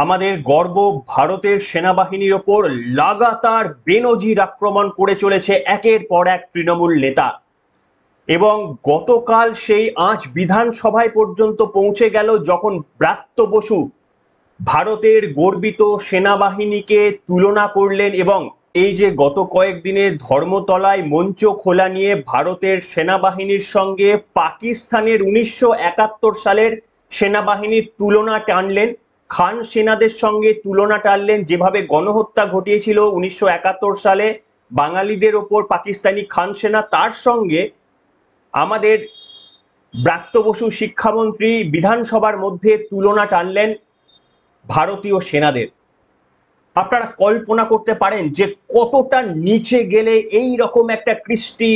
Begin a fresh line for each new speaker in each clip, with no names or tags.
আমাদের গর্ব ভারতের সেনাবাহিনীর ওপর লাগাতার বেনজির আক্রমণ করে চলেছে একের পর এক তৃণমূল নেতা। এবং গতকাল সেই আঁচ বিধানসভায় পর্যন্ত পৌঁছে গেল যখন ব্রাত্য বসু ভারতের গর্বিত সেনাবাহিনীকে তুলনা করলেন। এবং এই যে গত কয়েকদিনে ধর্মতলায় মঞ্চ খোলা নিয়ে ভারতের সেনাবাহিনীর সঙ্গে পাকিস্তানের 1971 সালের সেনাবাহিনীর তুলনা টানলেন, খান সেনাদের সঙ্গে তুলনা টানলেন, যেভাবে গণহত্যা ঘটিয়েছিল 1971 সালে বাঙালিদের ওপর পাকিস্তানি খান সেনা, তার সঙ্গে আমাদের ব্রাত্য বসু শিক্ষামন্ত্রী বিধানসভার মধ্যে তুলনা টানলেন ভারতীয় সেনাদের। আপনারা কল্পনা করতে পারেন যে কতটা নিচে গেলে এই রকম একটা কৃষ্টি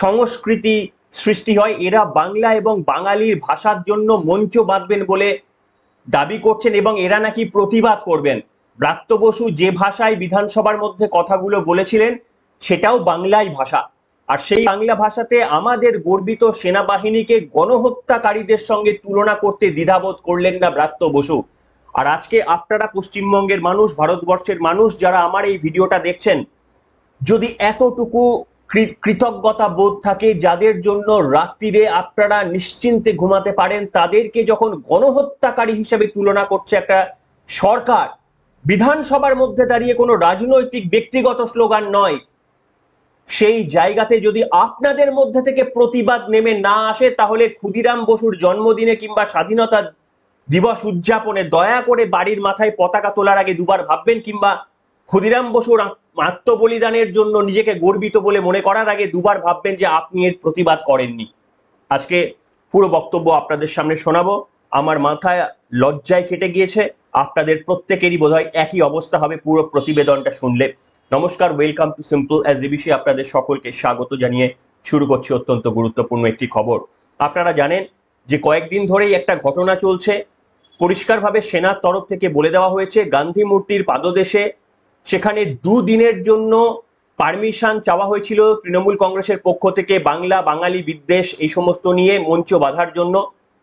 সংস্কৃতি সৃষ্টি হয়। এরা বাংলা এবং বাঙালির ভাষার জন্য মঞ্চ বাঁধবেন বলে দাবি করছেন এবং এরা নাকি প্রতিবাদ করবেন। ব্রাত্য বসু যে ভাষায় বিধানসভার মধ্যে কথাগুলো বলেছিলেন সেটাও বাংলাই ভাষা, আর সেই বাংলা ভাষাতে আমাদের গর্বিত সেনাবাহিনীকে গণহত্যাকারীদের সঙ্গে তুলনা করতে দ্বিধাবোধ করলেন না ব্রাত্য বসু। আর আজকে আপনারা পশ্চিমবঙ্গের মানুষ, ভারতবর্ষের মানুষ যারা আমার এই ভিডিওটা দেখছেন, যদি এতটুকু কৃতজ্ঞতা বোধ থাকে, যাদের জন্য রাত্রিরে আপনারা নিশ্চিন্তে ঘুমাতে পারেন, তাদেরকে যখন গণহত্যাকারী হিসেবে তুলনা করছে একটা সরকার, বিধানসভার মধ্যে দাঁড়িয়ে কোনো রাজনৈতিক ব্যক্তিগত স্লোগান নয়, সেই জায়গাতে যদি আপনাদের মধ্যে থেকে প্রতিবাদ নেমে না আসে, তাহলে ক্ষুদিরাম বসুর জন্মদিনে কিংবা স্বাধীনতা দিবস উদযাপনে দয়া করে বাড়ির মাথায় পতাকা তোলার আগে দুবার ভাববেন, কিংবা ক্ষুদিরাম বসুর আত্মবলিদানের জন্য নিজেকে গর্বিত বলে মনে করার আগে দুবার ভাববেন যে আপনি এর প্রতিবাদ করেননি। আজকে পুরো বক্তব্য আপনাদের সামনে শোনাবো। আমার মাথায় লজ্জায় কেটে গিয়েছে, আপনাদের প্রত্যেকেরই বোধহয় একই অবস্থা হবে পুরো প্রতিবেদনটা শুনলে। নমস্কার, ওয়েলকাম টু সিম্পল এসজিবিসি। আপনাদের সকলকে স্বাগত জানিয়ে শুরু করছি অত্যন্ত গুরুত্বপূর্ণ একটি খবর। আপনারা জানেন যে কয়েকদিন ধরেই একটা ঘটনা চলছে, পরিষ্কারভাবে সেনার তরফ থেকে বলে দেওয়া হয়েছে গান্ধী মূর্তির পাদদেশে সেখানে দুদিনের জন্য পারমিশন চাওয়া হয়েছিল তৃণমূল কংগ্রেসের পক্ষ থেকে, বাংলা বাঙালি বিদ্বেষ এই সমস্ত নিয়ে মঞ্চ বাঁধার জন্য।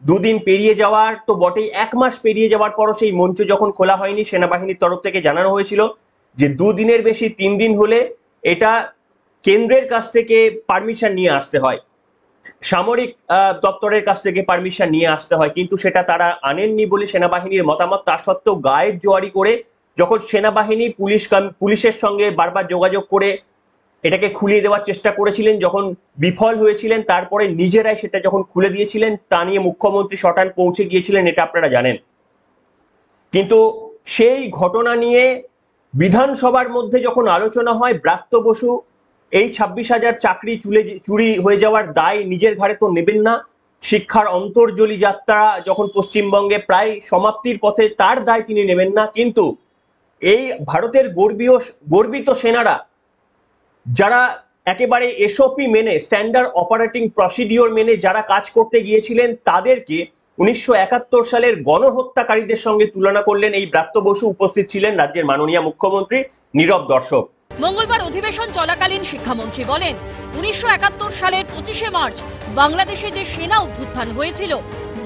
দুদিন পেরিয়ে যাওয়ার তো বটেই, 1 মাস পেরিয়ে যাওয়ার পরও সেই মঞ্চ যখন খোলা হয়নি, সেনাবাহিনীর তরফ থেকে জানানো হয়েছিল যে 2 দিনের বেশি 3 দিন হলে এটা কেন্দ্রের কাছ থেকে পারমিশন নিয়ে আসতে হয়, সামরিক দপ্তরের কাছ থেকে পারমিশন নিয়ে আসতে হয়, কিন্তু সেটা তারা আনেননি বলে সেনাবাহিনীর মতামত। তা সত্ত্বেও গায়ের জোয়ারি করে যখন সেনাবাহিনী পুলিশের সঙ্গে বারবার যোগাযোগ করে এটাকে খুলিয়ে দেওয়ার চেষ্টা করেছিলেন, যখন বিফল হয়েছিলেন, তারপরে নিজেরাই সেটা যখন খুলে দিয়েছিলেন, তা নিয়ে মুখ্যমন্ত্রী সটান পৌঁছে গিয়েছিলেন, এটা আপনারা জানেন। কিন্তু সেই ঘটনা নিয়ে বিধানসভার মধ্যে যখন আলোচনা হয়, ব্রাত্য বসু এই 26,000 চাকরি চুরি হয়ে যাওয়ার দায় নিজের ঘাড়ে তো নেবেন না। শিক্ষার অন্তর্জলি যাত্রা যখন পশ্চিমবঙ্গে প্রায় সমাপ্তির পথে, তার দায় তিনি নেবেন না। কিন্তু এই ভারতের গর্বিত সেনারা যারা একেবারে এসওপি মেনে, স্ট্যান্ডার্ড অপারেটিং প্রসিডিওর মেনে যারা কাজ করতে গিয়েছিলেন, তাদেরকে 1971 সালের গণহত্যাকারীদের সঙ্গে তুলনা করলেন এই ব্রাত্য বসু। উপস্থিত ছিলেন রাজ্যের মাননীয় মুখ্যমন্ত্রী, নীরব দর্শক।
মঙ্গলবার অধিবেশন চলাকালীন শিক্ষামন্ত্রী বলেন, 1971 সালের 25শে মার্চ বাংলাদেশে যে সেনা অভ্যুত্থান হয়েছিল,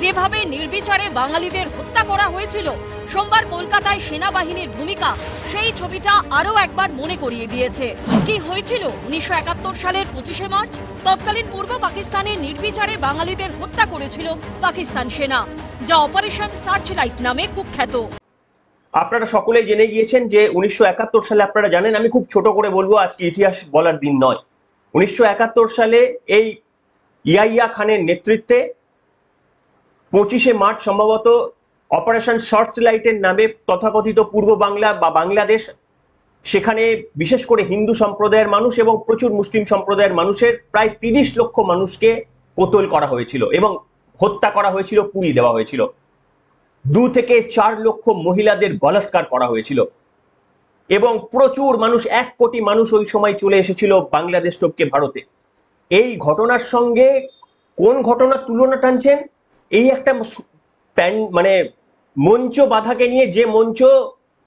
যেভাবে নির্বিচারে বাঙালিদের হত্যা করা হয়েছিল, সোমবার কলকাতায় সেনাবাহিনীর ভূমিকা সেই ছবিটা আরও একবার মনে করিয়ে দিয়েছে। কি হয়েছিল 1971 সালের 25শে মার্চ? তৎকালীন পূর্ব পাকিস্তানে নির্বিচারে বাঙালিদের হত্যা করেছিল পাকিস্তান সেনা, যা অপারেশন সার্চলাইট নামে কুখ্যাত।
আপনারা সকলেই জেনে গিয়েছেন যে 1971 সালে, আপনারা জানেন, আমি খুব ছোট করে বলবো, আজকে ইতিহাস বলার দিন নয়। 1971 সালে এই ইয়াইয়া খানের নেতৃত্বে 25শে মার্চ সম্ভবত অপারেশন সার্চলাইটের নামে তথাকথিত পূর্ব বাংলা বা বাংলাদেশ, সেখানে বিশেষ করে হিন্দু সম্প্রদায়ের মানুষ এবং প্রচুর মুসলিম সম্প্রদায়ের মানুষের প্রায় 30 লক্ষ মানুষকে কতল করা হয়েছিল এবং হত্যা করা হয়েছিল, পুড়িয়ে দেওয়া হয়েছিল। 2 থেকে 4 লক্ষ মহিলাদের বলাৎকার করা হয়েছিল এবং প্রচুর মানুষ, 1 কোটি মানুষ ওই সময় চলে এসেছিল বাংলাদেশ টপকে ভারতে। এই ঘটনার সঙ্গে কোন ঘটনার তুলনা টানছেন? এই একটা মানে মঞ্চ বাধাকে নিয়ে, যে মঞ্চ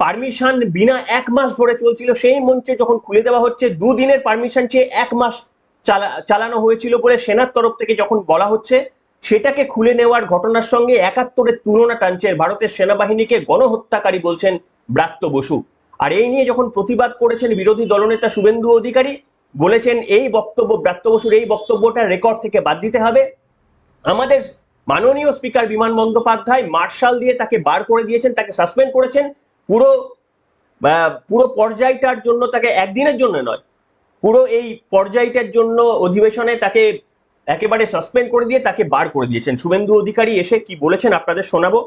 পারমিশন বিনা 1 মাস ধরে চলছিল, সেই মঞ্চে যখন খুলে দেওয়া হচ্ছে, 2 দিনের পারমিশন চেয়ে 1 মাস চালানো হয়েছিল বলে সেনার তরফ থেকে যখন বলা হচ্ছে, সেটাকে খুলে নেওয়ার ঘটনার সঙ্গে ৭১-এর তুলনা টানছেন, ভারতের সেনাবাহিনীকে গণহত্যাকারী বলছেন ব্রাত্য বসু। আর এই নিয়ে যখন প্রতিবাদ করেছেন বিরোধী দলনেতা শুভেন্দু অধিকারী, বলেছেন এই বক্তব্য, ব্রাত্য বসুর এই বক্তব্যটা রেকর্ড থেকে বাদ দিতে হবে। আমাদের মাননীয় স্পিকার বিমান বন্দ্যোপাধ্যায় মার্শাল দিয়ে তাকে বার করে দিয়েছেন, তাকে সাসপেন্ড করেছেন। পুরো পর্যায়টার জন্য, তাকে একদিনের জন্য নয়, পুরো এই পর্যায়টার জন্য অধিবেশনে তাকে একেবারে সাসপেন্ড করে দিয়ে তাকে বার করে দিয়েছেন। শুভেন্দু অধিকারী এসে কি বলেছেন আপনাদের শোনাবো।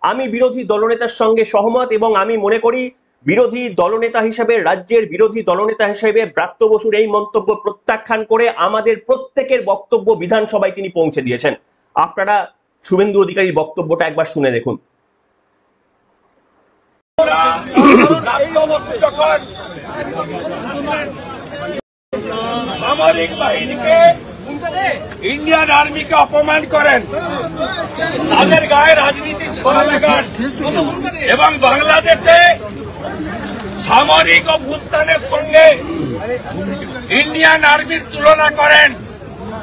আমি বিরোধী দলনেতার সঙ্গে সহমত এবং আমি মনে করি বিরোধী দলনেতা হিসেবে, রাজ্যের বিরোধী দলনেতা হিসেবে ব্রাত্য বসুর এই মন্তব্য প্রত্যাখ্যান করে আমাদের প্রত্যেকের বক্তব্য বিধানসভায় তিনি পৌঁছে দিয়েছেন। আপনারা শুভেন্দু অধিকারীর বক্তব্যটা একবার শুনে দেখুন।
সামরিক বাহিনীকে, ইন্ডিয়ান আর্মিকে অপমান করেন, তাদের গায়ে রাজনীতির ছোঁয়া লাগান এবং বাংলাদেশে সামরিক অভ্যুত্থানের সঙ্গে ইন্ডিয়ান আর্মির তুলনা করেন।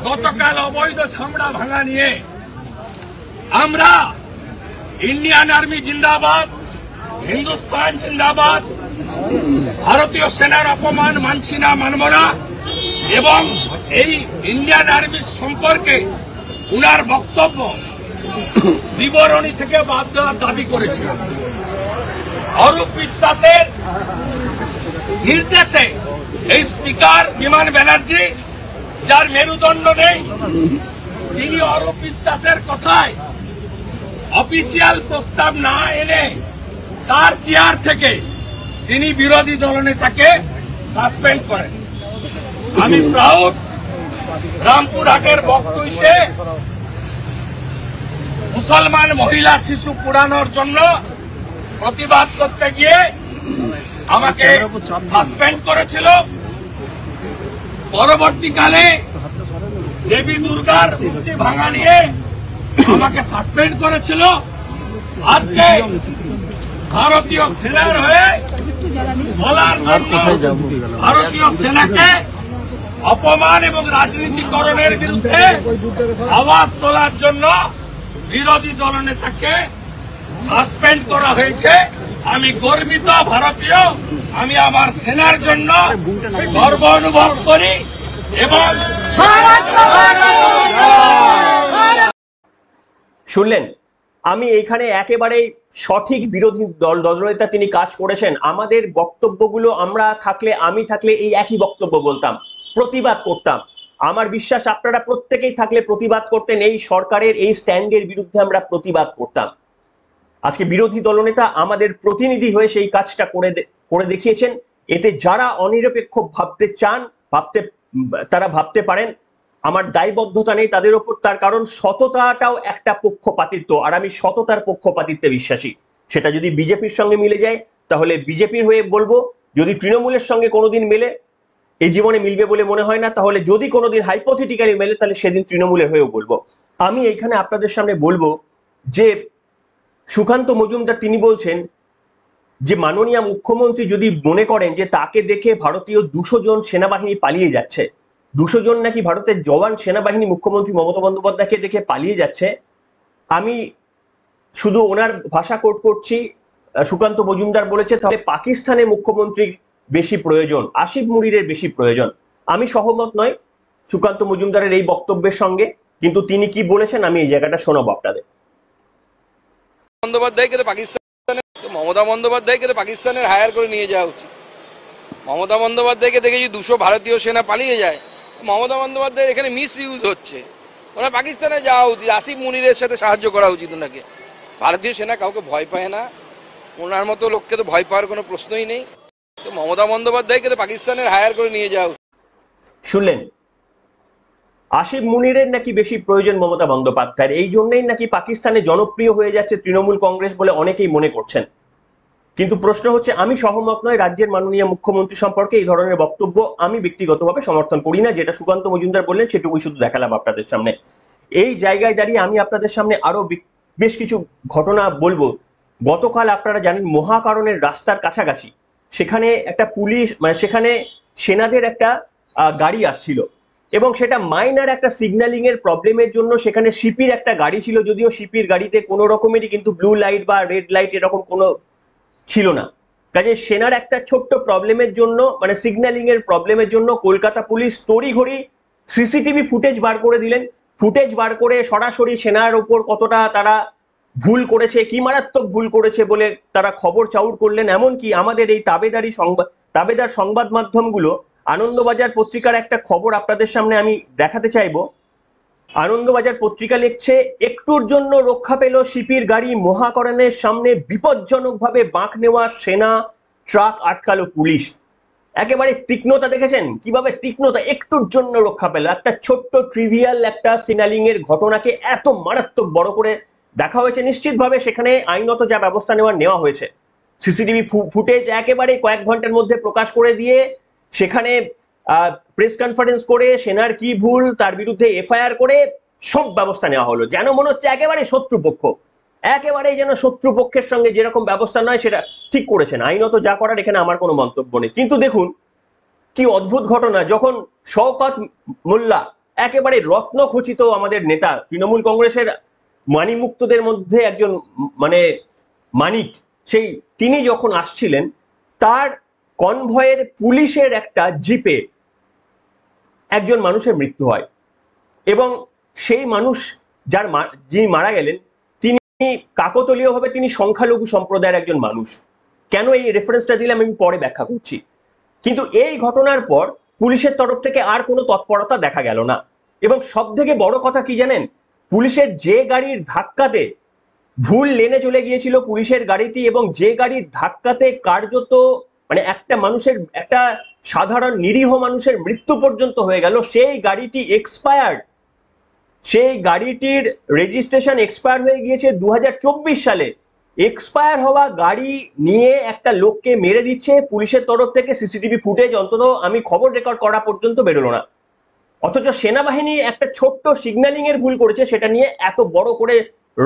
গতকাল অবৈধ ছামড়া ভাঙা নিয়ে আমরা ইন্ডিয়ান আর্মি জিন্দাবাদ, হিন্দুস্তান জিন্দাবাদ, ভারতীয় সেনার অপমান মানছি না, মানব না। এবং এই ইন্ডিয়ান আর্মির সম্পর্কে উনার বক্তব্য বিবরণী থেকে বাদ দেওয়ার দাবি করেছিলেন। অরূপ বিশ্বাসের নির্দেশে এই স্পিকার বিমান ব্যানার্জি, যার মেরুদণ্ড নেই, তিনি অরূপ বিশ্বাসের কথায় অফিসিয়াল প্রস্তাব না এনে তার চেয়ার থেকে তিনি বিরোধী দলনেতাকে সাসপেন্ড করেন। আমি প্রাউড, রামপুরহাটের বক্তব্যে মুসলমান মহিলা শিশু পুরানোর জন্য প্রতিবাদ করতে গিয়ে আমাকে সাসপেন্ড করেছিল। পরবর্তীকালে দেবী দুর্গার মূর্তি ভাঙা নিয়ে আমাকে সাসপেন্ড করেছিল। আজকে ভারতীয় সেনার হয়ে বলার জন্য, ভারতীয় সেনাকে অপমান এবং রাজনীতিকরণের বিরুদ্ধে আওয়াজ তোলার জন্য বিরোধী দলনেতাকে সাসপেন্ড করা হয়েছে। আমি গর্বিত ভারতীয়, আমি আমার সেনার জন্য গর্ব অনুভব করি। এবং
শুনলেন, আমি এইখানে একেবারে সঠিক বিরোধী দলনেতা তিনি কাজ করেছেন। আমাদের বক্তব্যগুলো আমরা থাকলে, আমি থাকলে এই একই বক্তব্য বলতাম, প্রতিবাদ করতাম। আমার বিশ্বাস আপনারা প্রত্যেকেই থাকলে প্রতিবাদ করতেন। এই সরকারের এই স্ট্যান্ডের বিরুদ্ধে আমরা প্রতিবাদ করতাম। আজকে বিরোধী দলনেতা আমাদের প্রতিনিধি হয়ে সেই কাজটা করে দেখিয়েছেন। এতে যারা অনিরপেক্ষ ভাবতে চান, তারা ভাবতে পারেন। আমার দায়বদ্ধতা নেই তাদের ওপর, তার কারণ সততাটাও একটা পক্ষপাতিত্ব, আর আমি সততার পক্ষপাতিত্বে বিশ্বাসী। সেটা যদি বিজেপির সঙ্গে মিলে যায় তাহলে বিজেপির হয়ে বলবো, যদি তৃণমূলের সঙ্গে কোনোদিন মেলে, এই জীবনে মিলবে বলে মনে হয় না, তাহলে যদি কোনোদিন হাইপোথেটিক্যালি মেলে তাহলে সেদিন তৃণমূলের হয়েও বলবো। আমি এইখানে আপনাদের সামনে বলবো যে সুকান্ত মজুমদার তিনি বলছেন যে মাননীয় মুখ্যমন্ত্রী যদি মনে করেন যে তাকে দেখে ভারতীয় 200 জন সেনাবাহিনী পালিয়ে যাচ্ছে, 200 জন নাকি ভারতের জওয়ান সেনাবাহিনী মুখ্যমন্ত্রী মমতা বন্দ্যোপাধ্যায়কে দেখে পালিয়ে যাচ্ছে, আমি শুধু ওনার ভাষা কোট করছি। সুকান্ত মজুমদার বলেছে তাহলে পাকিস্তানের মুখ্যমন্ত্রীর বেশি প্রয়োজন, আসিফ মুনিরের বেশি প্রয়োজন। আমি সহমত নয় সুকান্ত মজুমদারের এই বক্তব্যের সঙ্গে, কিন্তু তিনি কি বলেছেন আমি এই জায়গাটা শোনাবো আপনাদের।
মমতা বন্দ্যোপাধ্যায়কে তো পাকিস্তানের হায়ার করে নিয়ে যাওয়া উচিত। মমতা বন্দ্যোপাধ্যায়কে দেখে যদি 200 ভারতীয় সেনা পালিয়ে যায়, মমতা বন্দ্যোপাধ্যায়ের এখানে মিস ইউজ হচ্ছে। ওনার পাকিস্তানে যাওয়া উচিত, আসিফ মুনিরের সাথে সাহায্য করা উচিত ওনাকে। ভারতীয় সেনা কাউকে ভয় পায় না, ওনার মতো লোককে তো ভয় পাওয়ার কোনো প্রশ্নই নেই। তো মমতা বন্দ্যোপাধ্যায়কে তো পাকিস্তানের হায়ার করে নিয়ে যাওয়া উচিত।
শুনলেন, আসিফ মুনিরের নাকি বেশি প্রয়োজন মমতা বন্দ্যোপাধ্যায়ের, এই জন্যই নাকি পাকিস্তানে জনপ্রিয় হয়ে যাচ্ছে তৃণমূল কংগ্রেস বলে অনেকেই মনে করছেন। কিন্তু প্রশ্ন হচ্ছে, আমি সহমত নয় রাজ্যের মাননীয় মুখ্যমন্ত্রী সম্পর্কে এই ধরনের বক্তব্য আমি ব্যক্তিগতভাবে সমর্থন করি না। যেটা সুকান্ত মজুমদার বললেন সেটুকুই শুধু দেখালাম আপনাদের সামনে। এই জায়গায় দাঁড়িয়ে আমি আপনাদের সামনে আরো বেশ কিছু ঘটনা বলবো। গতকাল আপনারা জানেন মহাকারণের রাস্তার কাছাকাছি সেখানে একটা পুলিশ, মানে সেখানে সেনাদের একটা গাড়ি আসছিল এবং সেটা মাইনার একটা সিগন্যালিং এর প্রবলেমের জন্য সেখানে সিপির একটা গাড়ি ছিল, যদিও সিপির গাড়িতে কোনো রকমেরই কিন্তু ব্লু লাইট বা রেড লাইট এরকম কোনো ছিল না। কাজে সেনার একটা ছোট্ট প্রবলেমের জন্য, মানে সিগন্যালিং এর প্রবলেমের জন্য কলকাতা পুলিশ তড়িঘড়ি সিসিটিভি ফুটেজ বার করে দিলেন। ফুটেজ বার করে সরাসরি সেনার উপর কতটা তারা ভুল করেছে, কি মারাত্মক ভুল করেছে বলে তারা খবর চাউর করলেন। এমনকি আমাদের এই তাবেদার সংবাদ মাধ্যমগুলো, আনন্দবাজার পত্রিকার একটা খবর আপনাদের সামনে আমি দেখাতে চাইবো। আনন্দবাজার পত্রিকা লিখছে, একটুর জন্য রক্ষা পেল সিপির গাড়ি, মহাকরণের সামনে বিপজ্জনকভাবে বাঁক নেওয়া সেনা ট্রাক আটকালো পুলিশ। একেবারে তীক্ষ্ণতা দেখেছেন কিভাবে তীক্ষ্ণতা, একটুর জন্য রক্ষা পেল। একটা ছোট্ট ট্রিভিয়াল একটা সিগন্যালিং এর ঘটনাকে এত মারাত্মক বড় করে দেখা হয়েছে। নিশ্চিতভাবে সেখানে আইনত যা ব্যবস্থা নেওয়া হয়েছে, সিসিটিভি ফুটেজ একেবারে কয়েক ঘন্টার মধ্যে প্রকাশ করে দিয়ে সেখানে প্রেস কনফারেন্স করে সেনার কি ভুল তার বিরুদ্ধে এফআইআর করে সব ব্যবস্থা নেওয়া হলো। যেন মনে হচ্ছে একেবারে শত্রুপক্ষ, একেবারে যেন শত্রুপক্ষের সঙ্গে যেরকম ব্যবস্থা নয় সেটা ঠিক করেছেন। আইনত যা করার এখানে আমার কোনো মন্তব্য নেই। কিন্তু দেখুন কি অদ্ভুত ঘটনা, যখন শওকত মোল্লা, একেবারে রত্নখচিত আমাদের নেতা, তৃণমূল কংগ্রেসের মানিমুক্তদের মধ্যে একজন, মানে মানিক, সেই তিনি যখন আসছিলেন, তার কনভয়ের পুলিশের একটা জিপে একজন মানুষের মৃত্যু হয় এবং সেই মানুষ যিনি মারা গেলেন তিনি কাকতালীয়ভাবে তিনি সংখ্যালঘু সম্প্রদায়ের একজন মানুষ। কেন এই রেফারেন্সটা দিলাম আমি পরে ব্যাখ্যা করছি। কিন্তু এই ঘটনার পর পুলিশের তরফ থেকে আর কোনো তৎপরতা দেখা গেল না। এবং সব থেকে বড় কথা কি জানেন, পুলিশের যে গাড়ির ধাক্কাতে ভুল লেনে চলে গিয়েছিল পুলিশের গাড়িটি, এবং যে গাড়ির ধাক্কাতে কার্যত মানে একটা মানুষের, একটা সাধারণ নিরীহ মানুষের মৃত্যু পর্যন্ত হয়ে গেল, সেই গাড়িটি এক্সপায়ার্ড। সেই গাড়িটির রেজিস্ট্রেশন এক্সপায়ার হয়ে গিয়েছে 2024 সালে। এক্সপায়ার হওয়া গাড়ি নিয়ে একটা লোককে মেরে দিচ্ছে পুলিশের তরফ থেকে। সিসিটিভি ফুটেজ অন্তত আমি খবর রেকর্ড করা পর্যন্ত বেরোলো না। অথচ সেনাবাহিনী একটা ছোট্ট সিগন্যালিং এর ভুল করেছে, সেটা নিয়ে এত বড় করে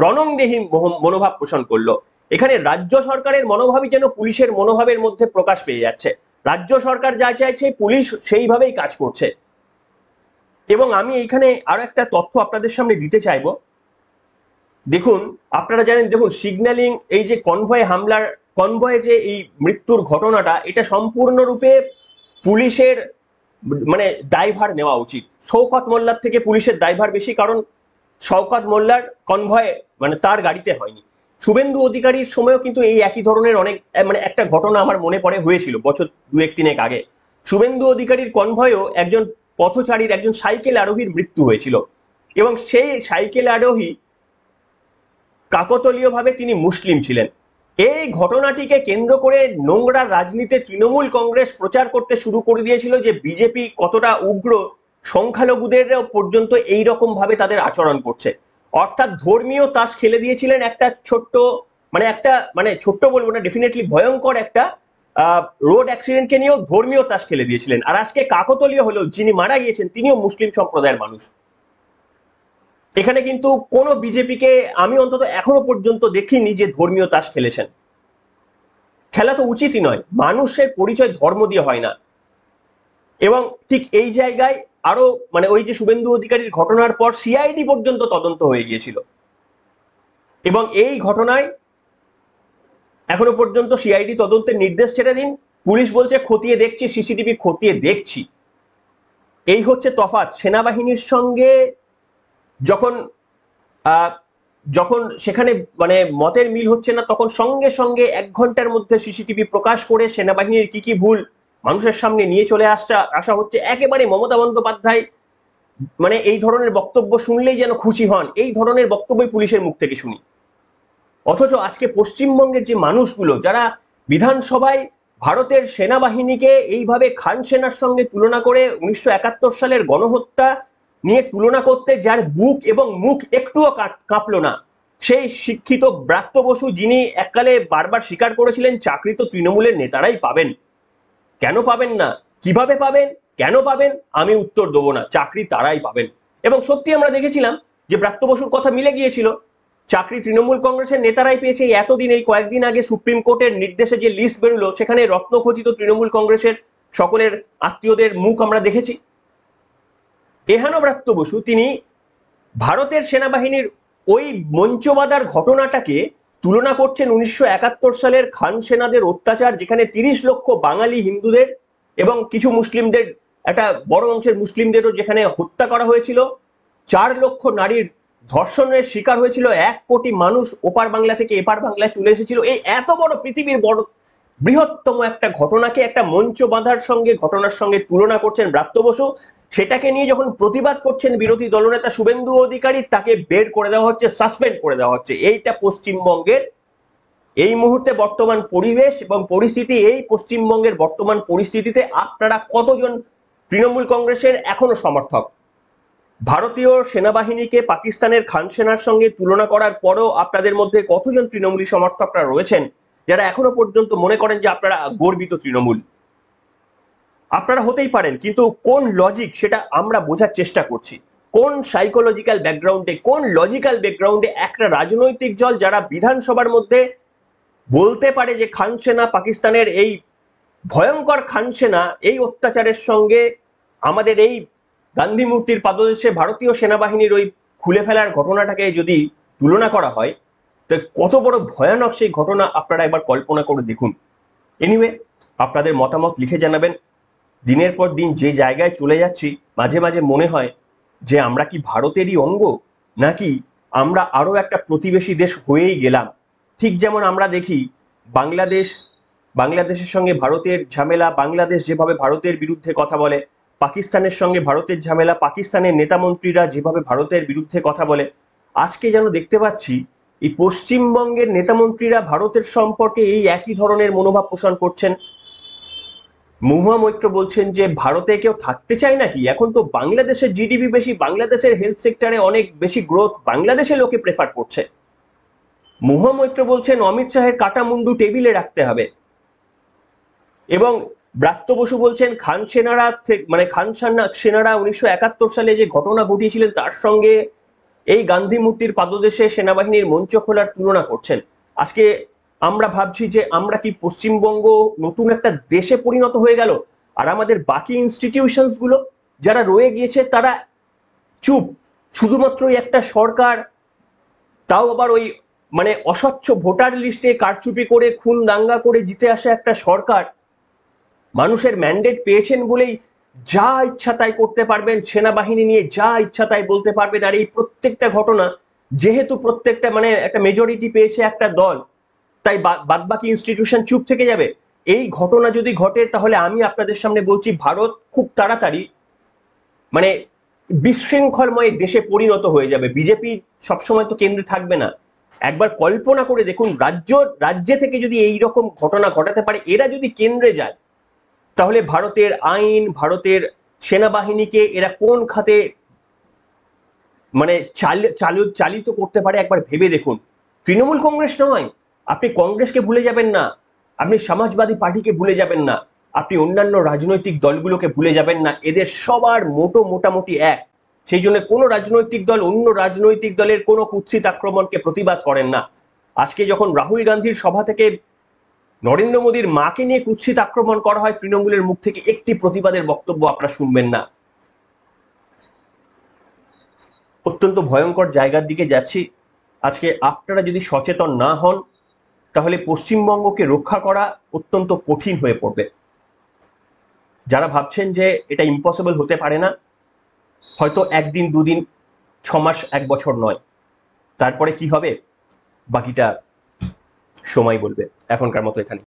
রণংদেহী মনোভাব পোষণ করলো। এখানে রাজ্য সরকারের মনোভাবই যেন পুলিশের মনোভাবের মধ্যে প্রকাশ পেয়ে যাচ্ছে। রাজ্য সরকার যা চাইছে পুলিশ সেইভাবেই কাজ করছে। এবং আমি এইখানে আরো একটা তথ্য আপনাদের সামনে দিতে চাইবো। দেখুন, আপনারা জানেন, দেখুন সিগন্যালিং, এই যে কনভয়ে যে এই মৃত্যুর ঘটনাটা, এটা সম্পূর্ণরূপে পুলিশের মানে দায়ভার নেওয়া উচিত। শওকত মোল্লার থেকে পুলিশের দায়ভার বেশি, কারণ শওকত মোল্লার কনভয় মানে তার গাড়িতে হয়নি। শুভেন্দু অধিকারীর সময়ও কিন্তু এই একই ধরনের অনেক মানে একটা ঘটনা আমার মনে পড়ে হয়েছিল বছর 2-3 আগে। শুভেন্দু অধিকারীর কনভয়েও একজন পথচারীর, একজন সাইকেল আরোহীর মৃত্যু হয়েছিল এবং সেই সাইকেল আরোহী কাকতালীয়ভাবে তিনি মুসলিম ছিলেন। এই ঘটনাটিকে কেন্দ্র করে নোংরা রাজনীতিতে তৃণমূল কংগ্রেস প্রচার করতে শুরু করে দিয়েছিল যে বিজেপি কতটা উগ্র, সংখ্যালঘুদের পর্যন্ত এই রকম ভাবে তাদের আচরণ করছে। অর্থাৎ ধর্মীয় তাস খেলে দিয়েছিলেন একটা ছোট্ট, মানে ছোট্ট বলবো না, ডেফিনেটলি ভয়ঙ্কর একটা রোড অ্যাক্সিডেন্টকে নিয়েও ধর্মীয় তাস খেলে দিয়েছিলেন। আর আজকে কাকতালীয় হলেও যিনি মারা গিয়েছেন তিনিও মুসলিম সম্প্রদায়ের মানুষ। এখানে কিন্তু কোনো বিজেপিকে আমি অন্তত এখনো পর্যন্ত দেখিনি যে ধর্মীয় তাস খেলেছেন। খেলা তো উচিতই নয়, মানুষের পরিচয় ধর্ম দিয়ে হয় না। এবং ঠিক এই জায়গায় আরো মানে ওই যে শুভেন্দু অধিকারীর ঘটনার পর সিআইডি পর্যন্ত তদন্ত হয়ে গিয়েছিল এবং এই ঘটনায় এখনো পর্যন্ত সিআইডি তদন্তের নির্দেশ ছেড়ে দিন, পুলিশ বলছে খতিয়ে দেখছি, সিসিটিভি খতিয়ে দেখছি। এই হচ্ছে তফাৎ। সেনাবাহিনীর সঙ্গে যখন সেখানে মানে মতের মিল হচ্ছে না, তখন সঙ্গে সঙ্গে 1 ঘন্টার মধ্যে সিসিটিভি প্রকাশ করে সেনাবাহিনীর কি ভুল মানুষের সামনে নিয়ে চলে আসা হচ্ছে। একেবারে মমতা বন্দ্যোপাধ্যায় মানে এই ধরনের বক্তব্য শুনলেই যেন খুশি হন, এই ধরনের বক্তব্যই পুলিশের মুখ থেকে শুনি। অথচ আজকে পশ্চিমবঙ্গের যে মানুষগুলো যারা বিধানসভায় ভারতের সেনাবাহিনীকে এইভাবে খান সেনার সঙ্গে তুলনা করে 1971 সালের গণহত্যা নিয়ে তুলনা করতে যার বুক এবং মুখ একটুও কাঁপলো না, সেই শিক্ষিত ব্রাত্য বসু, যিনি এককালে বারবার স্বীকার করেছিলেন চাকরি তো তৃণমূলের নেতারাই পাবেন। কেন পাবেন না, কিভাবে পাবেন, কেন পাবেন, আমি উত্তর দেবো না, চাকরি তারাই পাবেন। এবং সত্যি আমরা দেখেছিলাম যে ব্রাত্য বসুর কথা মিলে গিয়েছিল, চাকরি তৃণমূল কংগ্রেসের নেতারাই পেয়েছে। এতদিন, এই কয়েকদিন আগে সুপ্রিম কোর্টের নির্দেশে যে লিস্ট বেরোলো সেখানে রত্নখচিত তৃণমূল কংগ্রেসের সকলের আত্মীয়দের মুখ আমরা দেখেছি। এহানব্রাত্য বসু তিনি ভারতের সেনাবাহিনীর ওই মঞ্চবাদার ঘটনাটাকে তুলনা করছেন 1971 সালের খান সেনাদের অত্যাচার, যেখানে 30 লক্ষ বাঙালি হিন্দুদের এবং কিছু মুসলিমদের, একটা বড় অংশের মুসলিমদেরও যেখানে হত্যা করা হয়েছিল, 4 লক্ষ নারীর ধর্ষণের শিকার হয়েছিল, 1 কোটি মানুষ ওপার বাংলা থেকে এপার বাংলায় চলে এসেছিল। এই এত বড় পৃথিবীর বড় বৃহত্তম একটা ঘটনাকে একটা মঞ্চ বাঁধার সঙ্গে ঘটনার সঙ্গে তুলনা করছেন ব্রাত্য বসু। সেটাকে নিয়ে যখন প্রতিবাদ করছেন বিরোধী দলনেতা শুভেন্দু অধিকারী, তাকে বের করে দেওয়া হচ্ছে, সাসপেন্ড করে দেওয়া হচ্ছে। এইটা পশ্চিমবঙ্গের এই মুহূর্তে বর্তমান পরিবেশ এবং পরিস্থিতি। এই পশ্চিমবঙ্গের বর্তমান পরিস্থিতিতে আপনারা কতজন তৃণমূল কংগ্রেসের এখনো সমর্থক? ভারতীয় সেনাবাহিনীকে পাকিস্তানের খান সেনার সঙ্গে তুলনা করার পরও আপনাদের মধ্যে কতজন তৃণমূলী সমর্থকরা রয়েছেন যারা এখনো পর্যন্ত মনে করেন যে আপনারা গর্বিত তৃণমূল? আপনারা হতেই পারেন, কিন্তু কোন লজিক সেটা আমরা বোঝার চেষ্টা করছি। কোন সাইকোলজিক্যাল ব্যাকগ্রাউন্ডে, কোন লজিক্যাল ব্যাকগ্রাউন্ডে একটা রাজনৈতিক দল যারা বিধানসভার মধ্যে বলতে পারে যে খান সেনা, পাকিস্তানের এই ভয়ঙ্কর খান সেনা, এই অত্যাচারের সঙ্গে আমাদের এই গান্ধী মূর্তির পাদদেশে ভারতীয় সেনাবাহিনীর ওই খুলে ফেলার ঘটনাটাকে যদি তুলনা করা হয়, তো কত বড় ভয়ানক সেই ঘটনা আপনারা একবার কল্পনা করে দেখুন। এনিওয়ে, আপনাদের মতামত লিখে জানাবেন। দিনের পর দিন যে জায়গায় চলে যাচ্ছি, মাঝে মাঝে মনে হয় যে আমরা কি ভারতেরই অঙ্গ, নাকি আমরা আরো একটা প্রতিবেশী দেশ হয়েই গেলাম। ঠিক যেমন আমরা দেখি বাংলাদেশের সঙ্গে ভারতের ঝামেলা, বাংলাদেশ যেভাবে ভারতের বিরুদ্ধে কথা বলে, পাকিস্তানের সঙ্গে ভারতের ঝামেলা, পাকিস্তানের নেতামন্ত্রীরা যেভাবে ভারতের বিরুদ্ধে কথা বলে, আজকে যেন দেখতে পাচ্ছি এই পশ্চিমবঙ্গের নেতামন্ত্রীরা ভারতের সম্পর্কে এই একই ধরনের মনোভাব পোষণ করছেন। মহুয়া মৈত্র বলছেন যে ভারতে কেউ থাকতে চায় নাকি, এখন তো বাংলাদেশের জিডিপি বেশি, বাংলাদেশের হেলথ সেক্টরে অনেক বেশি গ্রোথ, বাংলাদেশে লোকে প্রেফার করছে। মহুয়া মৈত্র বলছেন অমিত শাহের কাটা মুন্ডু টেবিলে রাখতে হবে। এবং ব্রাত্য বসু বলছেন খান সেনারা খান সেনারা 1971 সালে যে ঘটনা ঘটিয়েছিলেন তার সঙ্গে এই গান্ধী মূর্তির পাদদেশে সেনাবাহিনীর মঞ্চ খোলার তুলনা করছেন। আজকে আমরা ভাবছি যে আমরা কি পশ্চিমবঙ্গ নতুন একটা দেশে পরিণত হয়ে গেল, আর আমাদের বাকি ইনস্টিটিউশনস গুলো যারা রয়ে গিয়েছে তারা চুপ। শুধুমাত্র একটা সরকার, তাও আবার ওই অস্বচ্ছ ভোটার লিস্টে কারচুপি করে খুন দাঙ্গা করে জিতে আসা একটা সরকার, মানুষের ম্যান্ডেট পেয়েছেন বলেই যা ইচ্ছা তাই করতে পারবেন, সেনাবাহিনী নিয়ে যা ইচ্ছা তাই বলতে পারবেন। আর এই প্রত্যেকটা ঘটনা যেহেতু প্রত্যেকটা একটা মেজরিটি পেয়েছে একটা দল, তাই বাদবাকি ইনস্টিটিউশন চুপ থেকে যাবে। এই ঘটনা যদি ঘটে তাহলে আমি আপনাদের সামনে বলছি ভারত খুব তাড়াতাড়ি বিশৃঙ্খলময় দেশে পরিণত হয়ে যাবে। বিজেপি সবসময় তো কেন্দ্রে থাকবে না। একবার কল্পনা করে দেখুন, রাজ্যে থেকে যদি এই রকম ঘটনা ঘটাতে পারে, এরা যদি কেন্দ্রে যায়, তাহলে ভারতের আইন, ভারতের সেনাবাহিনীকে এরা কোন খাতে চালিত করতে পারে একবার ভেবে দেখুন। তৃণমূল কংগ্রেস নয়, আপনি কংগ্রেসকে ভুলে যাবেন না, আপনি সমাজবাদী পার্টিকে ভুলে যাবেন না, আপনি অন্যান্য রাজনৈতিক দলগুলোকে ভুলে যাবেন না। এদের সবার মোটামুটি এক। সেই জন্য কোনো রাজনৈতিক দল অন্য রাজনৈতিক দলের কোনো কুৎসিত আক্রমণকে প্রতিবাদ করেন না। আজকে যখন রাহুল গান্ধীর সভা থেকে নরেন্দ্র মোদীর মাকে নিয়ে কুৎসিত আক্রমণ করা হয়, তৃণমূলের মুখ থেকে একটি প্রতিবাদের বক্তব্য আপনারা শুনবেন না। অত্যন্ত ভয়ঙ্কর জায়গার দিকে যাচ্ছি। আজকে আপনারা যদি সচেতন না হন, তাহলে পশ্চিমবঙ্গকে রক্ষা করা অত্যন্ত কঠিন হয়ে পড়বে। যারা ভাবছেন যে এটা ইম্পসিবল হতে পারে না, হয়তো 1 দিন 2 দিন 6 মাস 1 বছর নয়, তারপরে কি হবে বাকিটা সময় বলবে। এখনকার মতো এখানে।